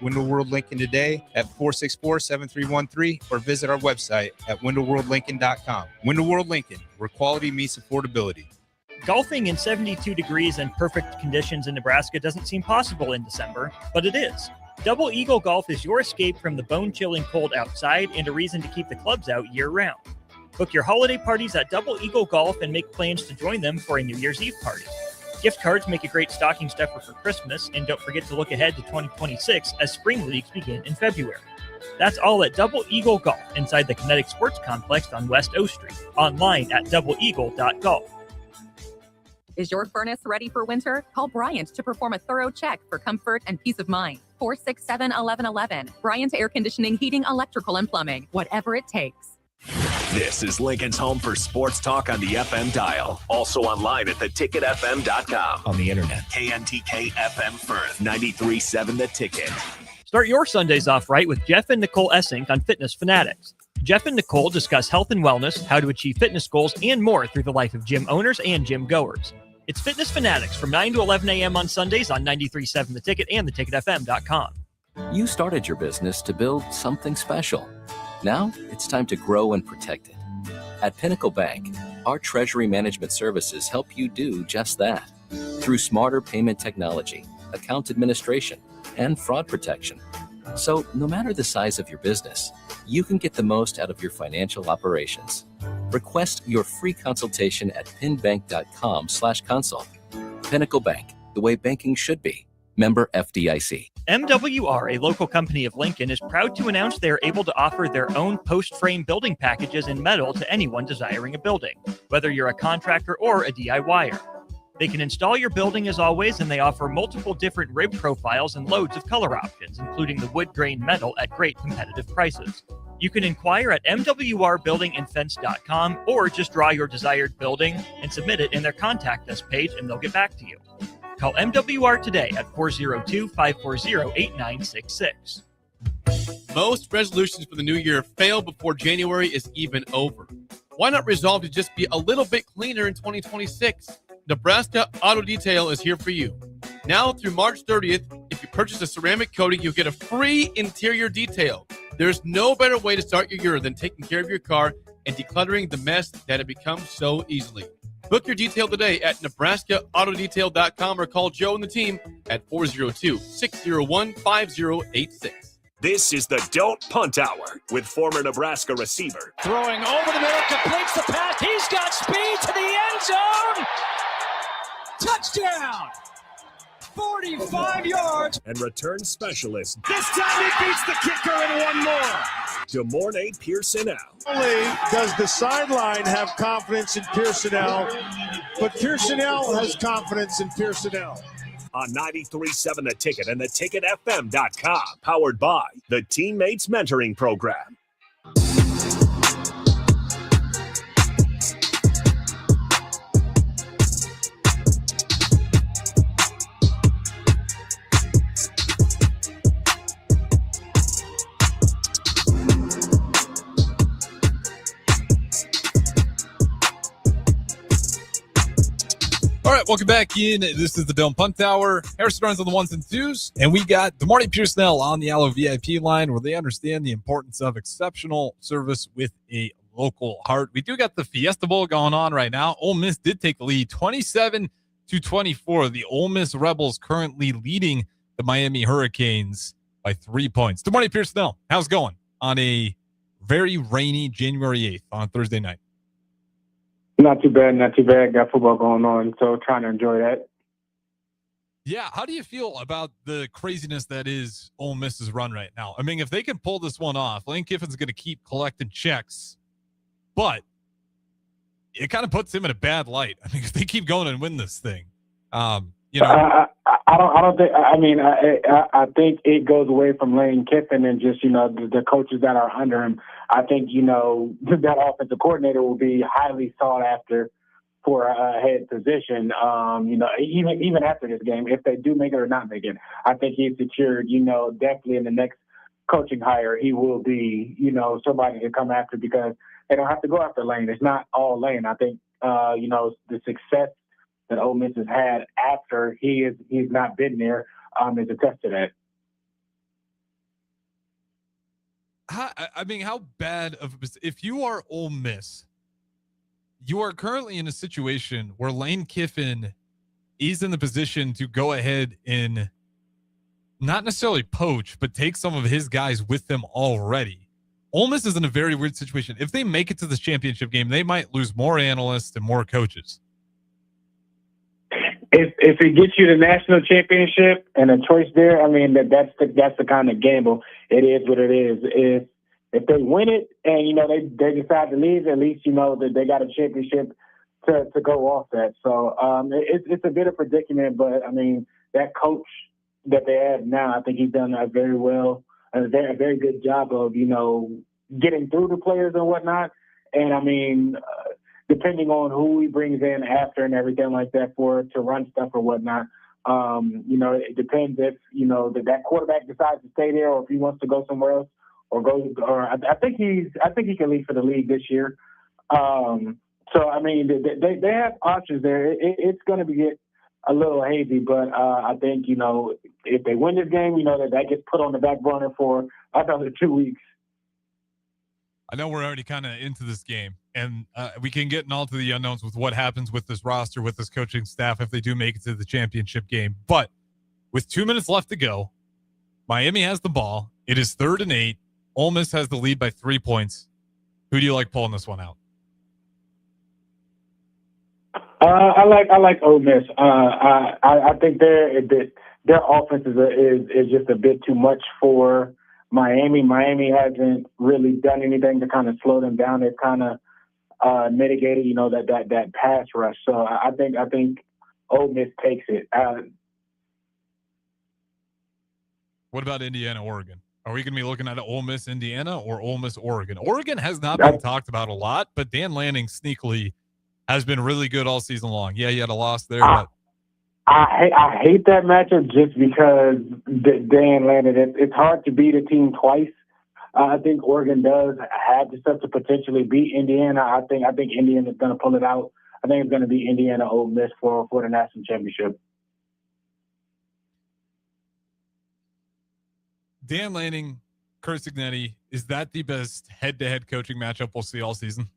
Window World Lincoln today at 464-7313 or visit our website at windowworldlincoln.com. Window World Lincoln, where quality meets affordability. Golfing in 72 degrees and perfect conditions in Nebraska doesn't seem possible in December, but it is. Double Eagle Golf is your escape from the bone-chilling cold outside and a reason to keep the clubs out year-round. Book your holiday parties at Double Eagle Golf and make plans to join them for a New Year's Eve party. Gift cards make a great stocking stuffer for Christmas, and don't forget to look ahead to 2026 as spring leagues begin in February. That's all at Double Eagle Golf inside the Kinetic Sports Complex on West O Street. Online at doubleeagle.golf. Is your furnace ready for winter? Call Bryant to perform a thorough check for comfort and peace of mind. 467-1111. Bryant Air Conditioning, Heating, Electrical, and Plumbing. Whatever it takes. This is Lincoln's home for sports talk on the FM dial. Also online at theticketfm.com. On the internet. KNTK FM Firth, 93.7 The Ticket. Start your Sundays off right with Jeff and Nicole Essink on Fitness Fanatics. Jeff and Nicole discuss health and wellness, how to achieve fitness goals, and more through the life of gym owners and gym goers. It's Fitness Fanatics from 9 to 11 a.m. on Sundays on 93.7 The Ticket and theticketfm.com. You started your business to build something special. Now it's time to grow and protect it. At Pinnacle Bank, our treasury management services help you do just that. Through smarter payment technology, account administration, and fraud protection. So no matter the size of your business, you can get the most out of your financial operations. Request your free consultation at pinbank.com/consult. Pinnacle Bank, the way banking should be. Member FDIC. MWR, a local company of Lincoln, is proud to announce they are able to offer their own post-frame building packages in metal to anyone desiring a building, whether you're a contractor or a DIYer. They can install your building as always, and they offer multiple different rib profiles and loads of color options, including the wood grain metal at great competitive prices. You can inquire at mwrbuildingandfence.com or just draw your desired building and submit it in their contact us page, and they'll get back to you. Call MWR today at 402-540-8966. Most resolutions for the new year fail before January is even over. Why not resolve to just be a little bit cleaner in 2026? Nebraska Auto Detail is here for you. Now through March 30th, if you purchase a ceramic coating, you'll get a free interior detail. There's no better way to start your year than taking care of your car and decluttering the mess that it becomes so easily. Book your detail today at nebraskaautodetail.com or call Joe and the team at 402-601-5086. This is the Don't Punt Hour with former Nebraska receiver. Throwing over the middle, completes the pass. He's got speed to the end zone. Touchdown! 45 yards. And return specialist. This time he beats the kicker and one more. DeMornay Pierson-El. Only does the sideline have confidence in Pierson-El, but Pierson-El has confidence in Pierson-El. On 93.7 The Ticket and theticketfm.com. Powered by the Teammates Mentoring Program. All right, welcome back in. This is the Don't Punt Hour. Harrison runs on the ones and twos, and we got DeMornay Pierson-El on the Allo VIP line where they understand the importance of exceptional service with a local heart. We do got the Fiesta Bowl going on right now. Ole Miss did take the lead, 27-24. The Ole Miss Rebels currently leading the Miami Hurricanes by 3 points. DeMornay Pierson-El, how's it going on a very rainy January 8th on a Thursday night? Not too bad. Got football going on, so trying to enjoy that. Yeah, how do you feel about the craziness that is Ole Miss's run right now? I mean, if they can pull this one off, Lane Kiffin's going to keep collecting checks, but it kind of puts him in a bad light. I mean, if they keep going and win this thing, I don't think. I mean, I think it goes away from Lane Kiffin and just the coaches that are under him. I think that offensive coordinator will be highly sought after for a head position. Even after this game, if they do make it or not make it, I think he's secured. Definitely in the next coaching hire, he will be somebody to come after because they don't have to go after Lane. It's not all Lane. I think the success that Ole Miss has had after he's not been there is a test to that. how bad of if you are Ole Miss, you are currently in a situation where Lane Kiffin is in the position to go ahead and not necessarily poach, but take some of his guys with them already. Ole Miss is in a very weird situation. If they make it to this championship game, they might lose more analysts and more coaches. If it gets you the national championship and a choice there, I mean that's the kind of gamble. It is what it is. If they win it and they decide to leave, at least that they got a championship to go off that. So it's a bit of predicament, but I mean that coach that they have now, I think he's done a very very good job of getting through the players and whatnot. And I mean. Depending on who he brings in after and everything like that to run stuff or whatnot, it depends if that quarterback decides to stay there or if he wants to go somewhere else or I think he can leave for the league this year. So I mean they have options there. It's going to get a little hazy, but I think if they win this game, that gets put on the back burner for another 2 weeks. I know we're already kind of into this game, and we can get in all to the unknowns with what happens with this roster, with this coaching staff, if they do make it to the championship game. But with 2 minutes left to go, Miami has the ball. It is 3rd and 8. Ole Miss has the lead by 3 points. Who do you like pulling this one out? I like Ole Miss. I think their offense is just a bit too much for Miami. Miami hasn't really done anything to kind of slow them down. They've kind of mitigated, that pass rush. So I think Ole Miss takes it. What about Indiana, Oregon? Are we going to be looking at Ole Miss, Indiana, or Ole Miss, Oregon? Oregon has not been talked about a lot, but Dan Lanning sneakily has been really good all season long. Yeah, he had a loss there, but. I hate that matchup just because Dan Lanning. It's hard to beat a team twice. I think Oregon does have the stuff to potentially beat Indiana. I think Indiana's going to pull it out. I think it's going to be Indiana Ole Miss for the national championship. Dan Lanning, Curt Cignetti, is that the best head-to-head coaching matchup we'll see all season?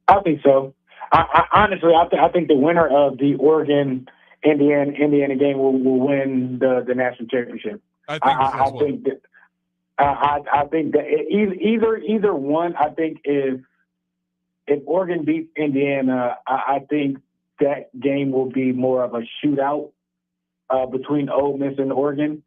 I think so. Honestly, I think the winner of the Oregon-Indiana game will win the national championship. I think that either one. I think if Oregon beats Indiana, I think that game will be more of a shootout between Ole Miss and Oregon.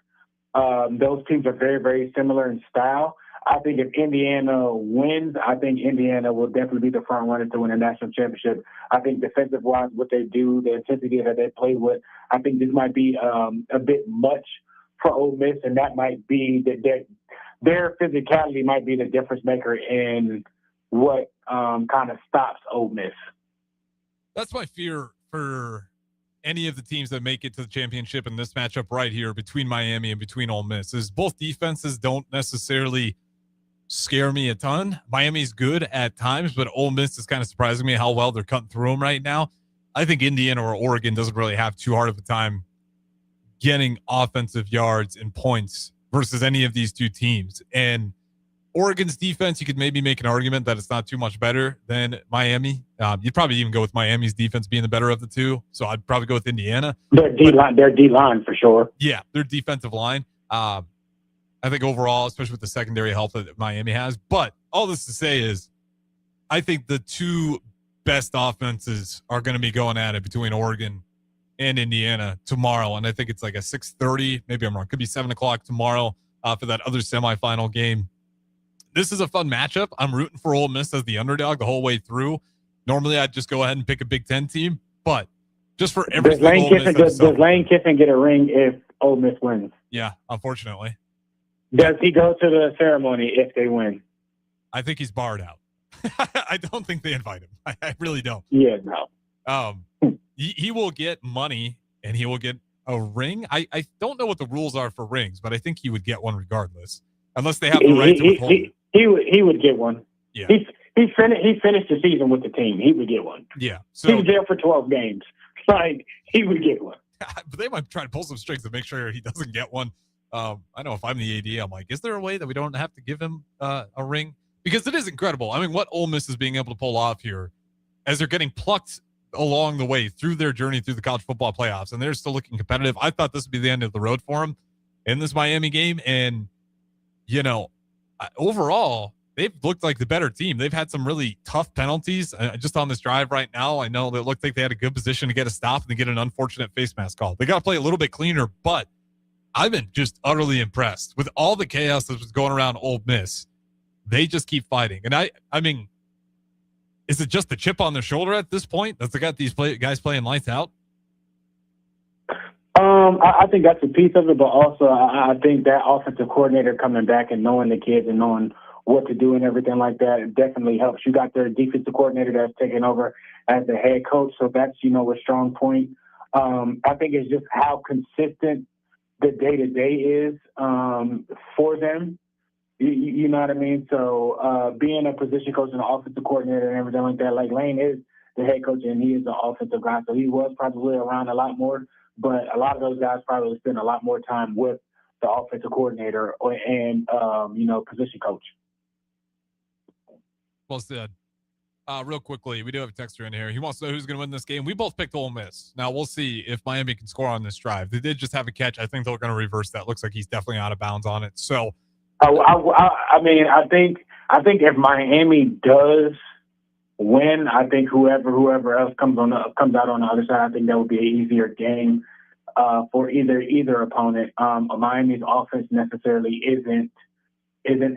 Those teams are very, very similar in style. I think if Indiana wins, I think Indiana will definitely be the front runner to win a national championship. I think defensive-wise, what they do, the intensity that they play with, I think this might be a bit much for Ole Miss, and that might be their physicality might be the difference maker in what kind of stops Ole Miss. That's my fear for any of the teams that make it to the championship in this matchup right here between Miami and between Ole Miss is both defenses don't necessarily scare me a ton. Miami's good at times, but Ole Miss is kind of surprising me how well they're cutting through them right now. I think Indiana or Oregon doesn't really have too hard of a time getting offensive yards and points versus any of these two teams. And Oregon's defense, you could maybe make an argument that it's not too much better than Miami. You'd probably even go with Miami's defense being the better of the two. So I'd probably go with Indiana. Their D-line for sure. Yeah, their defensive line. I think overall, especially with the secondary help that Miami has. But all this to say is I think the two best offenses are going to be going at it between Oregon and Indiana tomorrow. And I think it's like a 6:30, maybe I'm wrong, could be 7 o'clock tomorrow for that other semifinal game. This is a fun matchup. I'm rooting for Ole Miss as the underdog the whole way through. Normally, I'd just go ahead and pick a Big Ten team, but just for everything. Does Lane Kiffin get a ring if Ole Miss wins? Yeah, unfortunately. Does he go to the ceremony if they win? I think he's barred out. I don't think they invite him. I really don't. Yeah, no. He will get money and he will get a ring. I don't know what the rules are for rings, but I think he would get one regardless, unless they have the right to withhold it. He would get one. Yeah. He finished the season with the team. He would get one. Yeah. So he was there for 12 games. Like, he would get one. But they might try to pull some strings to make sure he doesn't get one. I know if I'm the AD, I'm like, is there a way that we don't have to give him a ring? Because it is incredible. I mean, what Ole Miss is being able to pull off here as they're getting plucked along the way through their journey through the college football playoffs, and they're still looking competitive. I thought this would be the end of the road for them in this Miami game. And, overall, they've looked like the better team. They've had some really tough penalties just on this drive right now. I know they looked like they had a good position to get a stop and to get an unfortunate face mask call. They got to play a little bit cleaner, but I've been just utterly impressed with all the chaos that was going around Ole Miss. They just keep fighting. And I mean, is it just the chip on their shoulder at this point that they got these guys playing lights out? I think that's a piece of it, but also I think that offensive coordinator coming back and knowing the kids and knowing what to do and everything like that, it definitely helps. You got their defensive coordinator that's taking over as the head coach, so that's, a strong point. I think it's just how consistent the day-to-day is for them. You know what I mean? So being a position coach and an offensive coordinator and everything like that, like Lane is the head coach and he is the offensive guy, so he was probably around a lot more, but a lot of those guys probably spend a lot more time with the offensive coordinator and position coach. Well said. Real quickly, we do have a texter in here. He wants to know who's going to win this game. We both picked Ole Miss. Now, we'll see if Miami can score on this drive. They did just have a catch. I think they're going to reverse that. Looks like he's definitely out of bounds on it. So, I think if Miami does win, I think whoever else comes out on the other side, I think that would be an easier game for either opponent. Miami's offense necessarily isn't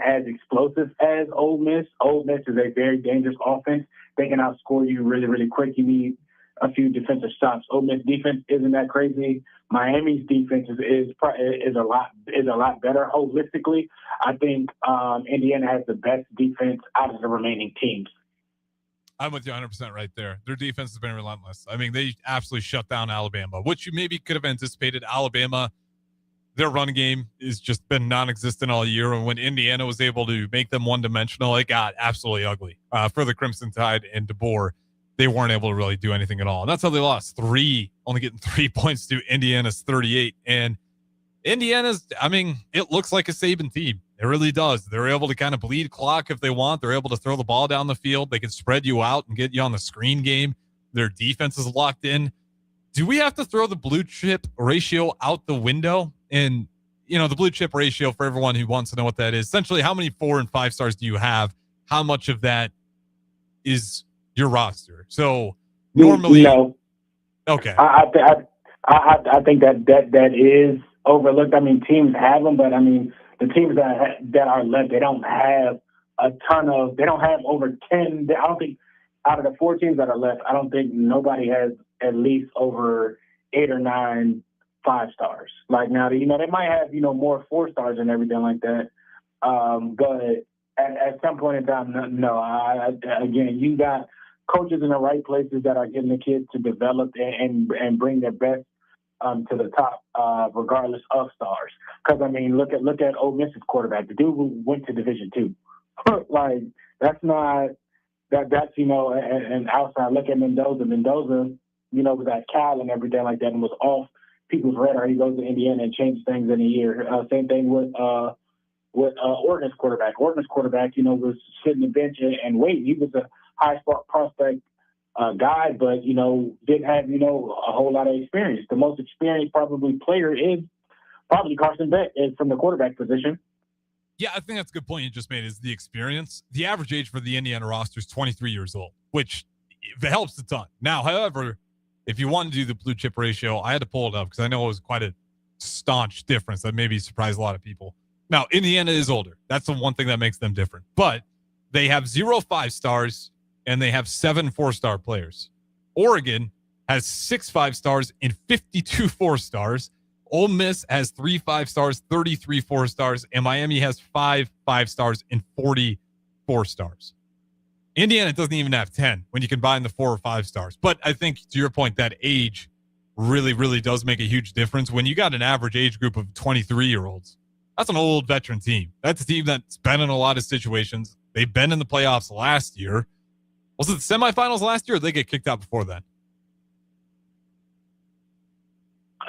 as explosive as Ole Miss. Ole Miss is a very dangerous offense. They can outscore you really, really quick. You need a few defensive stops. Ole Miss defense isn't that crazy. Miami's defense is a lot better holistically. I think Indiana has the best defense out of the remaining teams. I'm with you 100% right there. Their defense has been relentless. I mean, they absolutely shut down Alabama, which you maybe could have anticipated. Alabama, their run game has just been non-existent all year. And when Indiana was able to make them one-dimensional, it got absolutely ugly for the Crimson Tide and DeBoer. They weren't able to really do anything at all. And that's how they lost only getting 3 points to Indiana's 38. And Indiana's, it looks like a Saban team. It really does. They're able to kind of bleed clock if they want. They're able to throw the ball down the field. They can spread you out and get you on the screen game. Their defense is locked in. Do we have to throw the blue chip ratio out the window? And, the blue chip ratio, for everyone who wants to know what that is, essentially how many 4 and 5 stars do you have? How much of that is your roster? So normally, okay. I think that is overlooked. Teams have them, but the teams that are left, they don't have a ton of. They don't have over 10. I don't think out of the 4 teams that are left, I don't think nobody has at least over 8 or 9 5 stars. Like now, they might have more 4 stars and everything like that. But at some point in time, no. Again, you got coaches in the right places that are getting the kids to develop and bring their best to the top, regardless of stars. Because look at Ole Miss's quarterback, the dude who went to Division II. Like that's not that's an outside. Look at Mendoza. Mendoza, was at Cal and everything like that, and was off people's radar. He goes to Indiana and changed things in a year. Same thing with Oregon's quarterback. Oregon's quarterback, was sitting the bench and waiting. He was a high prospect guy, but didn't have a whole lot of experience. The most experienced probably player is probably Carson Beck from the quarterback position. Yeah, I think that's a good point you just made, is the experience. The average age for the Indiana roster is 23 years old, which helps a ton. Now, however, if you want to do the blue chip ratio, I had to pull it up because I know it was quite a staunch difference that maybe surprised a lot of people. Now, Indiana is older. That's the one thing that makes them different. But they have 0 5 stars and they have 7 4-star players. Oregon has 6 5 stars and 52 4 stars. Ole Miss has 3 5 stars, 33 4 stars, and Miami has 5 5 stars and 44 stars. Indiana doesn't even have 10 when you combine the 4 or 5 stars. But I think, to your point, that age really, really does make a huge difference. When you got an average age group of 23-year-olds, that's an old veteran team. That's a team that's been in a lot of situations. They've been in the playoffs last year. Was it the semifinals last year, or did they get kicked out before then?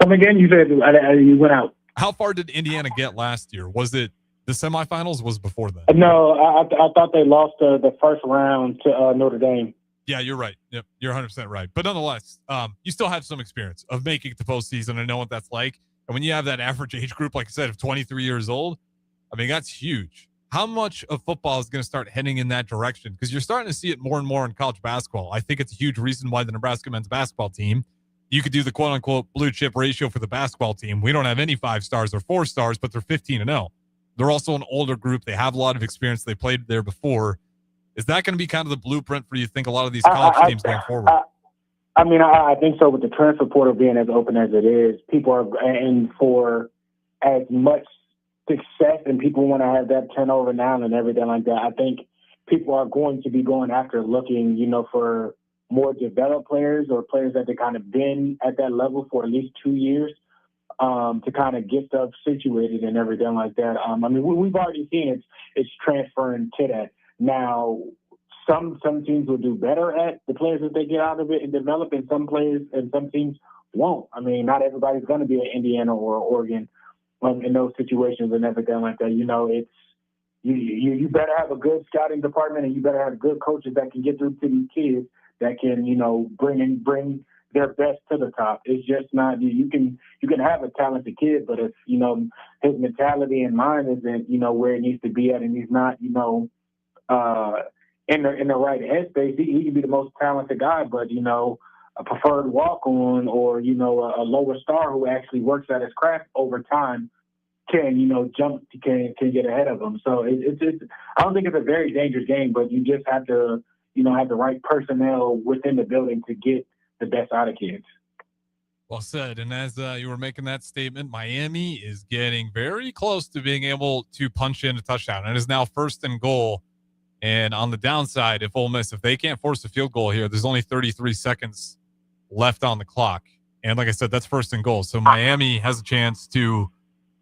Come again? You said you went out. How far did Indiana get last year? Was it the semifinals? Was it before that? No, I thought they lost the first round to Notre Dame. Yeah, you're right. Yep, you're 100% right. But nonetheless, you still have some experience of making it to postseason and know what that's like. And when you have that average age group, like I said, of 23 years old, I mean, that's huge. How much of football is going to start heading in that direction? Because you're starting to see it more and more in college basketball. I think it's a huge reason why the Nebraska men's basketball team, you could do the quote-unquote blue chip ratio for the basketball team. We don't have any 5 stars or 4 stars, but they're 15-0. They're also an older group. They have a lot of experience. They played there before. Is that going to be kind of the blueprint for you think a lot of these college teams going forward? I think so. With the transfer portal being as open as it is, people are, and for as much success and people want to have that turnover now and everything like that, I think people are going to be going after looking, for more developed players or players that they kind of been at that level for at least 2 years to kind of get stuff situated and everything like that. We've already seen it's transferring to that. Now, some teams will do better at the players that they get out of it and develop, and some players and some teams won't. I mean, not everybody's going to be an Indiana or Oregon in those situations and everything like that. It's you better have a good scouting department, and you better have good coaches that can get through to these kids that can bring their best to the top. It's just not you can have a talented kid, but if his mentality and mind isn't where it needs to be at, and he's not in the right headspace, he can be the most talented guy, but a preferred walk-on or a lower star who actually works at his craft over time can get ahead of him. So it's I don't think it's a very dangerous game, but you just have to have the right personnel within the building to get the best out of kids. Well said. And as you were making that statement, Miami is getting very close to being able to punch in a touchdown. It is now 1st and goal. And on the downside, if Ole Miss, if they can't force a field goal here, there's only 33 seconds left on the clock. And like I said, that's 1st and goal. So Miami has a chance to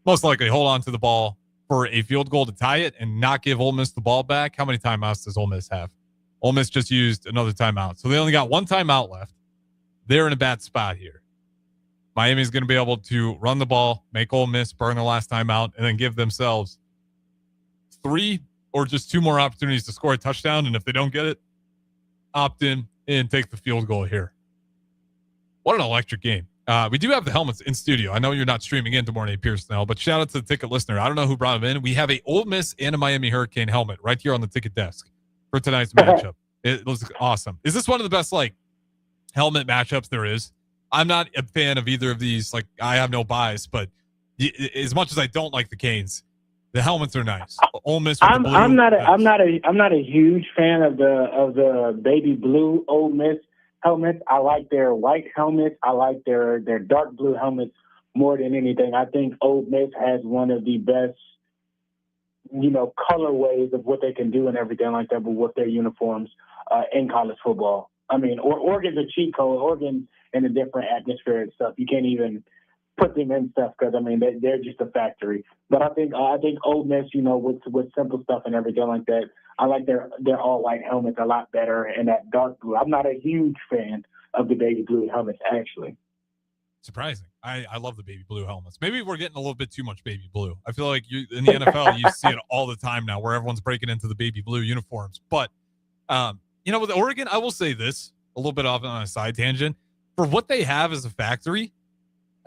most likely hold on to the ball for a field goal to tie it and not give Ole Miss the ball back. How many timeouts does Ole Miss have? Ole Miss just used another timeout. So they only got 1 timeout left. They're in a bad spot here. Miami's going to be able to run the ball, make Ole Miss burn the last timeout, and then give themselves 3 or just 2 more opportunities to score a touchdown. And if they don't get it, opt in and take the field goal here. What an electric game. We do have the helmets in studio. I know you're not streaming into Morning Pierson-El, but shout out to the ticket listener. I don't know who brought them in. We have a Ole Miss and a Miami Hurricane helmet right here on the ticket desk for tonight's matchup. It looks awesome. Is this one of the best helmet matchups there is? I'm not a fan of either of these. I have no bias, but as much as I don't like the Canes, the helmets are nice. Ole Miss with the blue. I'm not a huge fan of the baby blue Ole Miss helmets. I like their white helmets. I like their dark blue helmets more than anything. I think Ole Miss has one of the best, colorways of what they can do and everything like that with their uniforms in college football. I mean, Oregon's a cheat code. Oregon's in a different atmosphere and stuff. You can't even put them in stuff because they're just a factory. But I think Ole Miss, with simple stuff and everything like that, I like their all white helmets a lot better and that dark blue. I'm not a huge fan of the baby blue helmets actually. Surprising. I love the baby blue helmets. Maybe we're getting a little bit too much baby blue. I feel like in the NFL you see it all the time now where everyone's breaking into the baby blue uniforms. But with Oregon, I will say this a little bit off on a side tangent. For what they have as a factory,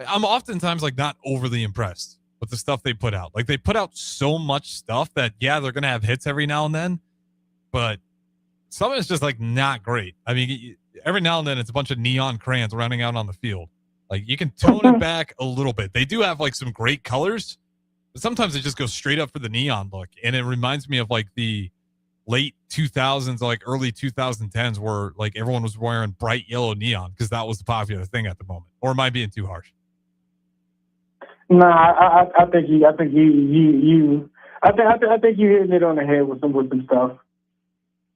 I'm oftentimes not overly impressed with the stuff they put out. They put out so much stuff that, yeah, they're going to have hits every now and then, but some of it's just not great. I mean, every now and then it's a bunch of neon crayons running out on the field. You can tone it back a little bit. They do have some great colors, but sometimes they just go straight up for the neon look. And it reminds me of the late 2000s, early 2010s where everyone was wearing bright yellow neon because that was the popular thing at the moment. Or am I being too harsh? No, I think you hitting it on the head with some stuff.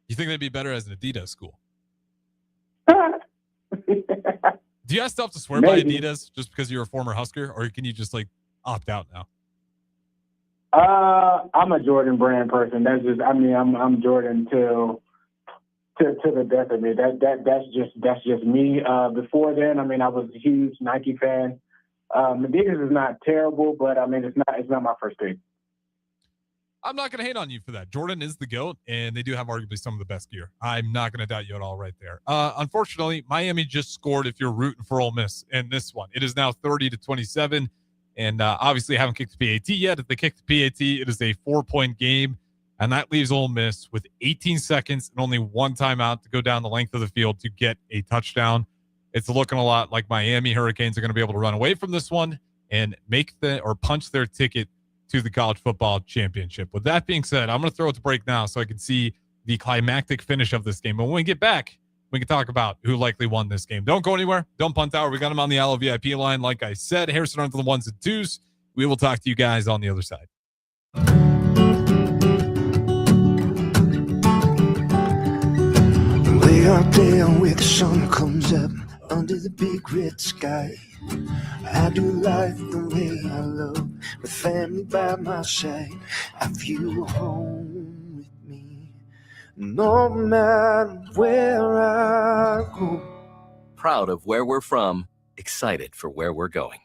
You think they'd be better as an Adidas school? Do you guys still have to swear by Adidas just because you're a former Husker, or can you just opt out now? I'm a Jordan brand person. That's just, I'm Jordan to the death of me. That's just me. Before then, I was a huge Nike fan. Medinas is not terrible, but I mean, it's not my first pick. I'm not going to hate on you for that. Jordan is the GOAT, and they do have arguably some of the best gear. I'm not going to doubt you at all right there. Unfortunately, Miami just scored if you're rooting for Ole Miss in this one. It is now 30-27, and obviously haven't kicked the PAT yet. If they kick the PAT, it is a 4-point game, and that leaves Ole Miss with 18 seconds and only one timeout to go down the length of the field to get a touchdown. It's looking a lot like Miami Hurricanes are going to be able to run away from this one and punch their ticket to the college football championship. With that being said, I'm going to throw it to break now so I can see the climactic finish of this game. But when we get back, we can talk about who likely won this game. Don't go anywhere. Don't punt hour. We got him on the Allo VIP line. Like I said, Harrison on to the ones and twos. We will talk to you guys on the other side. Way out there where the sun comes up under the big red sky, I do life the way I love, with family by my side. I feel home with me, no matter where I go. Proud of where we're from, excited for where we're going.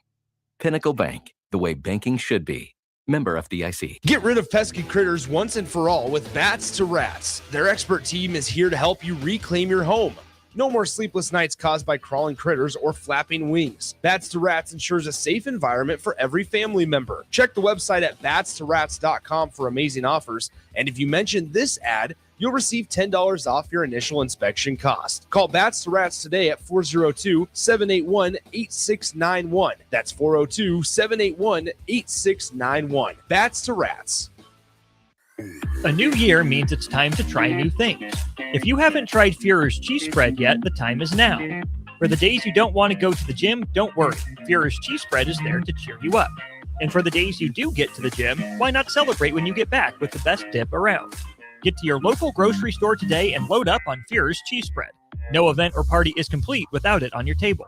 Pinnacle Bank, the way banking should be. Member FDIC. Get rid of pesky critters once and for all with Bats to Rats. Their expert team is here to help you reclaim your home. No more sleepless nights caused by crawling critters or flapping wings. Bats to Rats ensures a safe environment for every family member. Check the website at batstoRats.com for amazing offers. And if you mention this ad, you'll receive $10 off your initial inspection cost. Call Bats to Rats today at 402-781-8691. That's 402-781-8691. Bats to Rats. A new year means it's time to try new things. If you haven't tried Führer's cheese spread yet, the time is now. For the days you don't want to go to the gym, don't worry. Führer's cheese spread is there to cheer you up. And for the days you do get to the gym, why not celebrate when you get back with the best dip around? Get to your local grocery store today and load up on Führer's cheese spread. No event or party is complete without it on your table.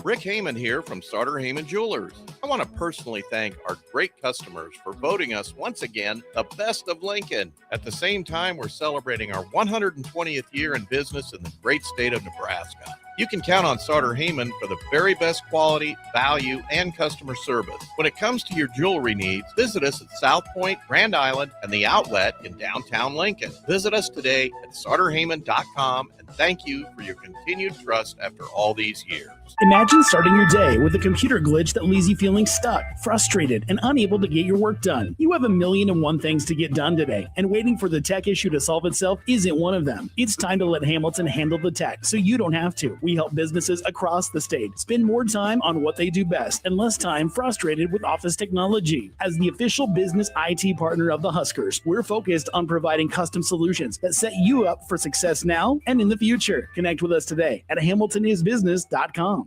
Rick Heyman here from Sartor Heyman Jewelers. I want to personally thank our great customers for voting us once again the best of Lincoln. At the same time, we're celebrating our 120th year in business in the great state of Nebraska. You can count on Sartor Heyman for the very best quality, value, and customer service. When it comes to your jewelry needs, visit us at South Point, Grand Island, and the Outlet in downtown Lincoln. Visit us today at SartorHeyman.com, and thank you for your continued trust after all these years. Imagine starting your day with a computer glitch that leaves you feeling stuck, frustrated, and unable to get your work done. You have 1,000,001 things to get done today, and waiting for the tech issue to solve itself isn't one of them. It's time to let Hamilton handle the tech so you don't have to. We help businesses across the state spend more time on what they do best and less time frustrated with office technology. As the official business IT partner of the Huskers, we're focused on providing custom solutions that set you up for success now and in the future. Connect with us today at hamiltonisbusiness.com.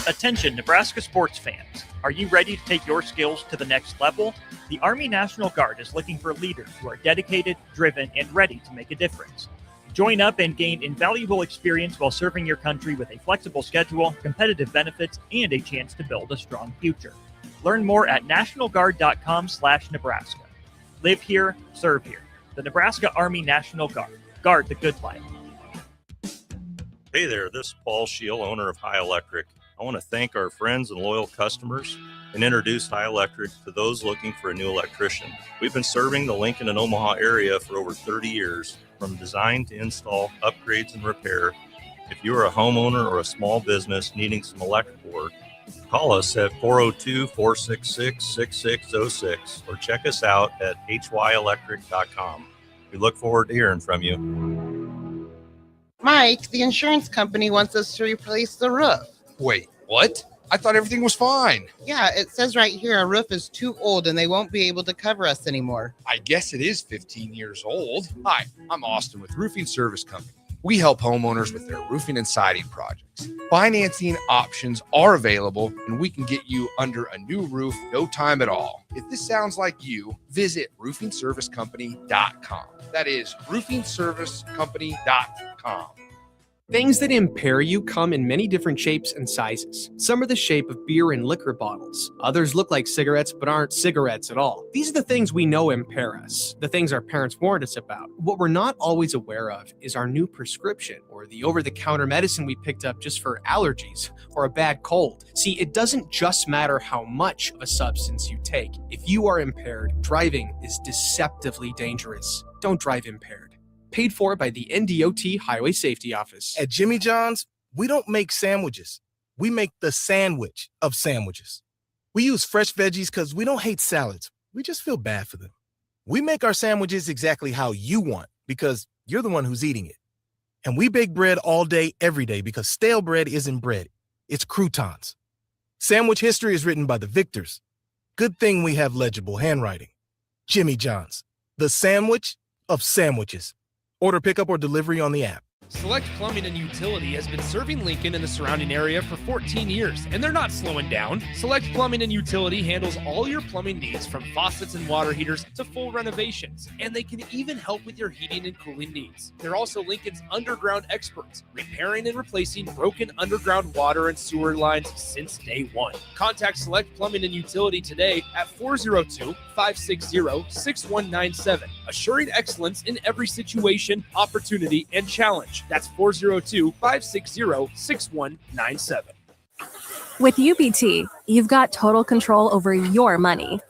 Attention, Nebraska sports fans. Are you ready to take your skills to the next level? The Army National Guard is looking for leaders who are dedicated, driven, and ready to make a difference. Join up and gain invaluable experience while serving your country with a flexible schedule, competitive benefits, and a chance to build a strong future. Learn more at nationalguard.com/Nebraska. Live here, serve here. The Nebraska Army National Guard. Guard the good life. Hey there, this is Paul Scheel, owner of High Electric. I want to thank our friends and loyal customers and introduce High Electric to those looking for a new electrician. We've been serving the Lincoln and Omaha area for over 30 years, from design to install, upgrades, and repair. If you are a homeowner or a small business needing some electrical work, call us at 402-466-6606 or check us out at hyelectric.com. We look forward to hearing from you. Mike, the insurance company wants us to replace the roof. Wait, what? I thought everything was fine. Yeah, it says right here our roof is too old and they won't be able to cover us anymore. I guess it is 15 years old. Hi, I'm Austin with Roofing Service Company. We help homeowners with their roofing and siding projects. Financing options are available, and we can get you under a new roof no time at all. If this sounds like you, visit roofingservicecompany.com. That is roofingservicecompany.com. Things that impair you come in many different shapes and sizes. Some are the shape of beer and liquor bottles. Others look like cigarettes but aren't cigarettes at all. These are the things we know impair us, the things our parents warned us about. What we're not always aware of is our new prescription or the over-the-counter medicine we picked up just for allergies or a bad cold. See, it doesn't just matter how much of a substance you take. If you are impaired, driving is deceptively dangerous. Don't drive impaired. Paid for by the NDOT Highway Safety Office. At Jimmy John's, we don't make sandwiches. We make the sandwich of sandwiches. We use fresh veggies because we don't hate salads. We just feel bad for them. We make our sandwiches exactly how you want because you're the one who's eating it. And we bake bread all day, every day because stale bread isn't bread. It's croutons. Sandwich history is written by the victors. Good thing we have legible handwriting. Jimmy John's, the sandwich of sandwiches. Order pickup or delivery on the app. Select Plumbing and Utility has been serving Lincoln and the surrounding area for 14 years, and they're not slowing down. Select Plumbing and Utility handles all your plumbing needs from faucets and water heaters to full renovations, and they can even help with your heating and cooling needs. They're also Lincoln's underground experts, repairing and replacing broken underground water and sewer lines since day one. Contact Select Plumbing and Utility today at 402-560-6197, assuring excellence in every situation, opportunity, and challenge. That's 402-560-6197. With UBT, you've got total control over your money.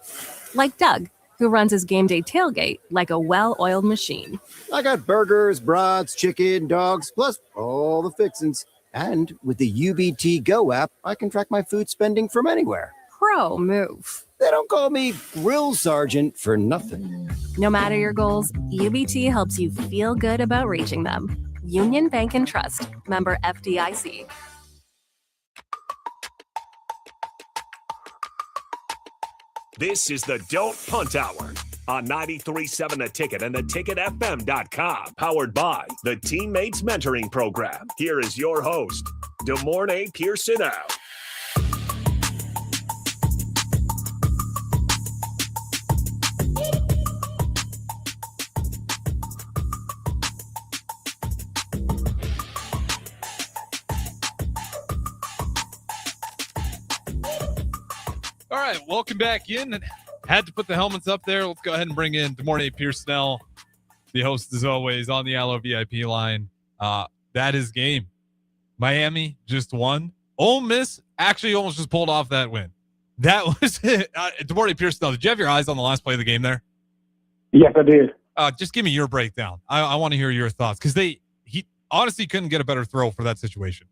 Like Doug, who runs his game day tailgate like a well-oiled machine. I got burgers, brats, chicken, dogs, plus all the fixins. And with the UBT Go app, I can track my food spending from anywhere. Pro move. They don't call me Grill Sergeant for nothing. No matter your goals, UBT helps you feel good about reaching them. Union Bank and Trust. Member FDIC. This is the Don't Punt Hour on 93.7 The Ticket and theticketfm.com. Powered by the Teammates Mentoring Program. Here is your host, DeMornay Pierson-El. All right, welcome back in. Had to put the helmets up there. Let's go ahead and bring in DeMornay Pierson-El, the host as always on the Allo VIP line. That is game. Miami just won. Ole Miss actually almost just pulled off that win. That was it. DeMornay Pierson-El, did you have your eyes on the last play of the game there? Yes, I did. Just give me your breakdown. I want to hear your thoughts because he honestly couldn't get a better throw for that situation.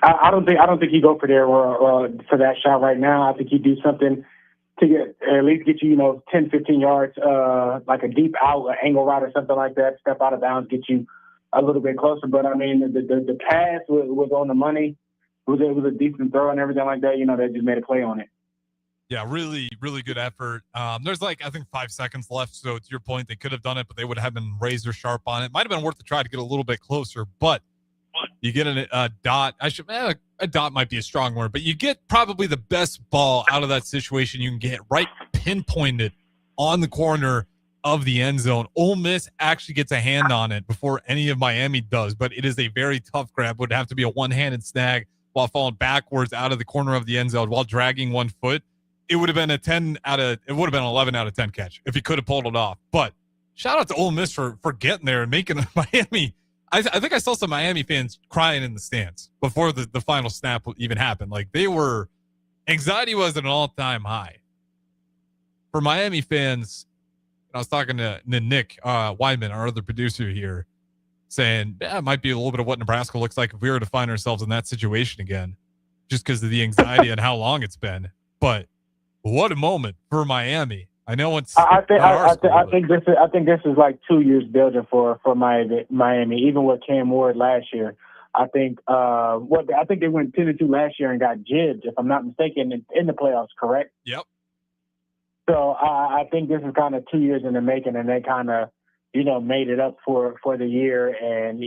I don't think he'd go for there for that shot right now. I think he'd do something to at least get you, 10, 15 yards, like a deep out, an angle route or something like that. Step out of bounds, get you a little bit closer. But I mean, the pass was on the money. It was a decent throw and everything like that. They just made a play on it. Yeah, really, really good effort. There's I think 5 seconds left. So to your point, they could have done it, but they would have been razor sharp on it. Might have been worth a try to get a little bit closer, but you get a dot. A dot might be a strong word, but you get probably the best ball out of that situation you can get, right pinpointed on the corner of the end zone. Ole Miss actually gets a hand on it before any of Miami does, but it is a very tough grab. Would have to be a one-handed snag while falling backwards out of the corner of the end zone while dragging 1 foot. It would have been it would have been an 11 out of 10 catch if he could have pulled it off. But shout out to Ole Miss for getting there and making Miami. I think I saw some Miami fans crying in the stands before the final snap even happened. Anxiety was at an all-time high. For Miami fans, I was talking to Nick Weidman, our other producer here, saying, it might be a little bit of what Nebraska looks like if we were to find ourselves in that situation again, just because of the anxiety and how long it's been. But what a moment for Miami. I know it's. I think this is like 2 years building for Miami. Even with Cam Ward last year, I think I think they went 10-2 last year and got jibbed, if I'm not mistaken, in the playoffs. Correct? Yep. So I think this is kind of 2 years in the making, and they kind of made it up for the year, and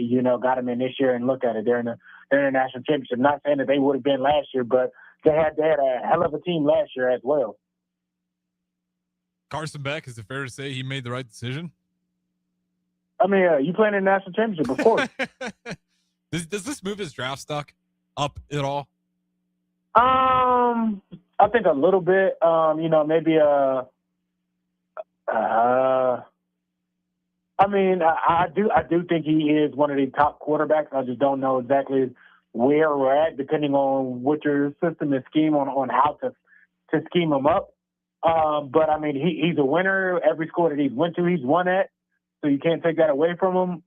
got them in this year. And look at it, they're in the national championship. Not saying that they would have been last year, but they had a hell of a team last year as well. Carson Beck, is it fair to say he made the right decision? I mean, you playing in the national championship, of course. Does this move his draft stock up at all? I think a little bit. Maybe I do think he is one of the top quarterbacks. I just don't know exactly where we're at, depending on what your system is scheme on how to scheme him up. But I mean, he's a winner. Every school that he's went to, he's won at. So you can't take that away from him.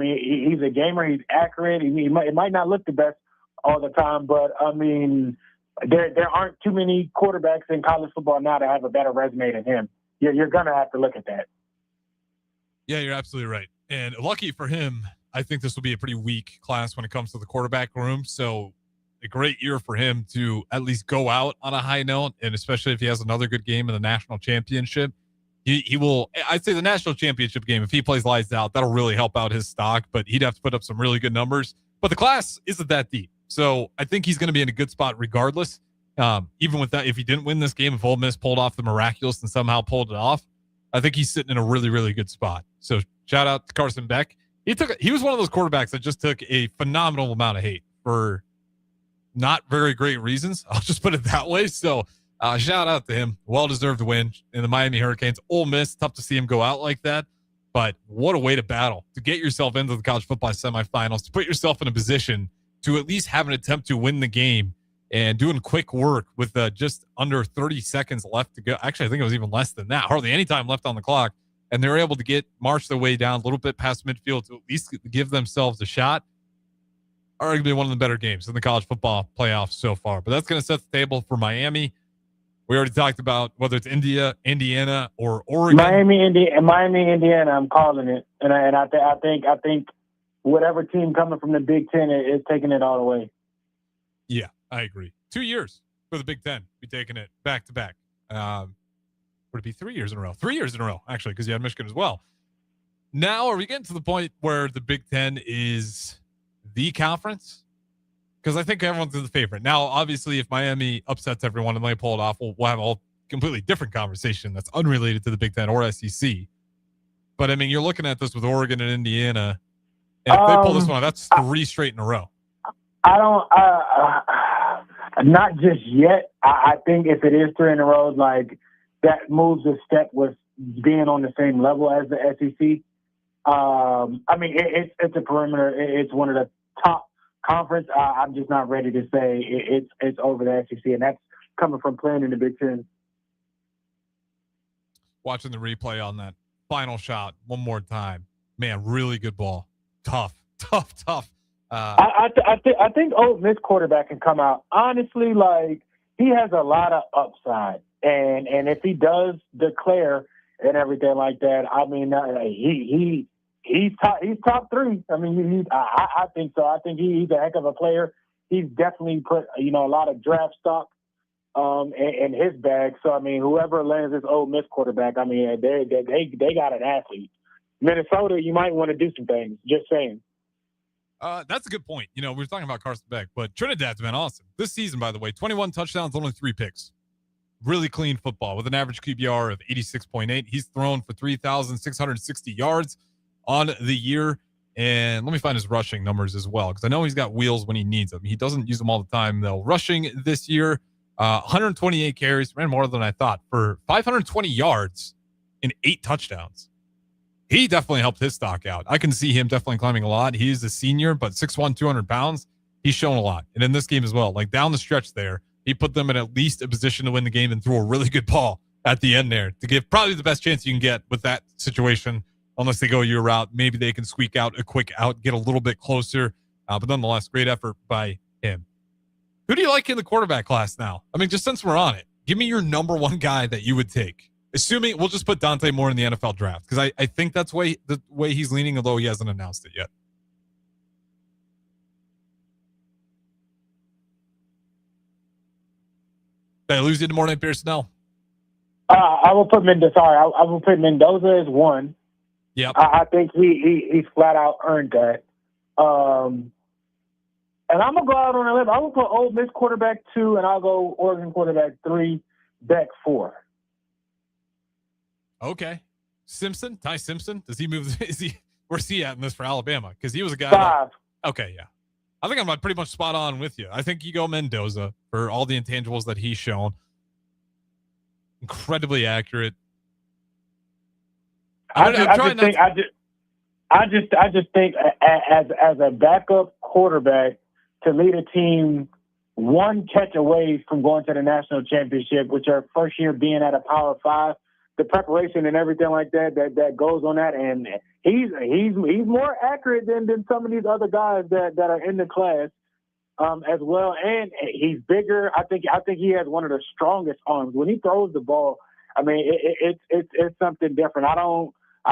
He's a gamer. He's accurate. It might not look the best all the time, but I mean, there aren't too many quarterbacks in college football now that have a better resume than him. You're gonna have to look at that. Yeah, you're absolutely right. And lucky for him, I think this will be a pretty weak class when it comes to the quarterback room. So a great year for him to at least go out on a high note, and especially if he has another good game in the national championship. He will, I'd say the national championship game, if he plays lights out, that'll really help out his stock, but he'd have to put up some really good numbers. But the class isn't that deep. So I think he's going to be in a good spot regardless. Even with that, if he didn't win this game, if Ole Miss pulled off the miraculous and somehow pulled it off, I think he's sitting in a really, really good spot. So shout out to Carson Beck. He was one of those quarterbacks that just took a phenomenal amount of hate for not very great reasons. I'll just put it that way. So shout out to him. Well-deserved win in the Miami Hurricanes. Ole Miss, tough to see him go out like that. But what a way to battle, to get yourself into the college football semifinals, to put yourself in a position to at least have an attempt to win the game, and doing quick work with just under 30 seconds left to go. Actually, I think it was even less than that. Hardly any time left on the clock. And they were able to march their way down a little bit past midfield to at least give themselves a shot. Arguably one of the better games in the college football playoffs so far. But that's going to set the table for Miami. We already talked about whether it's Indiana, or Oregon. Miami, Indiana. I'm calling it, and I think whatever team coming from the Big Ten is taking it all away. Yeah, I agree. 2 years for the Big Ten. Be taking it back to back. Would it be 3 years in a row? 3 years in a row, actually, because you had Michigan as well. Now, are we getting to the point where the Big Ten is the conference? Because I think everyone's the favorite. Now, obviously, if Miami upsets everyone and they pull it off, we'll have a whole completely different conversation that's unrelated to the Big Ten or SEC. But, I mean, you're looking at this with Oregon and Indiana. And if they pull this one, that's 3 straight in a row. Not just yet. I think if it is 3 in a row, like that moves a step with being on the same level as the SEC. It's a perimeter. It's one of the top conference. I'm just not ready to say it's over the SEC, and that's coming from playing in the Big Ten. Watching the replay on that final shot one more time, man, really good ball. Tough. I think Ole Miss quarterback can come out. Honestly, like he has a lot of upside, and if he does declare and everything like that, I mean, he's top 3. I mean, I think so. I think he's a heck of a player. He's definitely put a lot of draft stock in his bag. So I mean, whoever lands this Ole Miss quarterback, I mean, they got an athlete. Minnesota, you might want to do some things. Just saying. That's a good point. We were talking about Carson Beck, but Trinidad's been awesome. This season, by the way, 21 touchdowns, only 3 picks. Really clean football with an average QBR of 86.8. He's thrown for 3,660 yards on the year. And let me find his rushing numbers as well, because I know he's got wheels when he needs them. He doesn't use them all the time, though. Rushing this year, 128 carries, ran more than I thought, for 520 yards and 8 touchdowns. He definitely helped his stock out. I can see him definitely climbing a lot. He's a senior, but 6'1", 200 pounds. He's shown a lot. And in this game as well, like down the stretch there, he put them in at least a position to win the game and threw a really good ball at the end there to give probably the best chance you can get with that situation. Unless they go your route, maybe they can squeak out a quick out, get a little bit closer. But nonetheless, great effort by him. Who do you like in the quarterback class now? I mean, just since we're on it, give me your number one guy that you would take. Assuming we'll just put Dante Moore in the NFL draft, because I think that's the way he's leaning, although he hasn't announced it yet. Did I lose you tomorrow night, Pierson-El? I will put Mendoza. I will put Mendoza as 1. Yep. I think he's flat out earned that. And I'm gonna go out on a limb. I will put Ole Miss quarterback 2, and I'll go Oregon quarterback 3, Beck 4. Okay. Ty Simpson, does he move? Is he Where's he at in this for Alabama? Because he was a guy. 5. Okay, yeah. I think I'm pretty much spot on with you. I think you go Mendoza for all the intangibles that he's shown. Incredibly accurate. I just think as a backup quarterback to lead a team one catch away from going to the national championship, which our first year being at a Power 5, the preparation and everything like that goes on that, and he's more accurate than some of these other guys that are in the class as well, and he's bigger. I think he has one of the strongest arms when he throws the ball. I mean, it's something different. I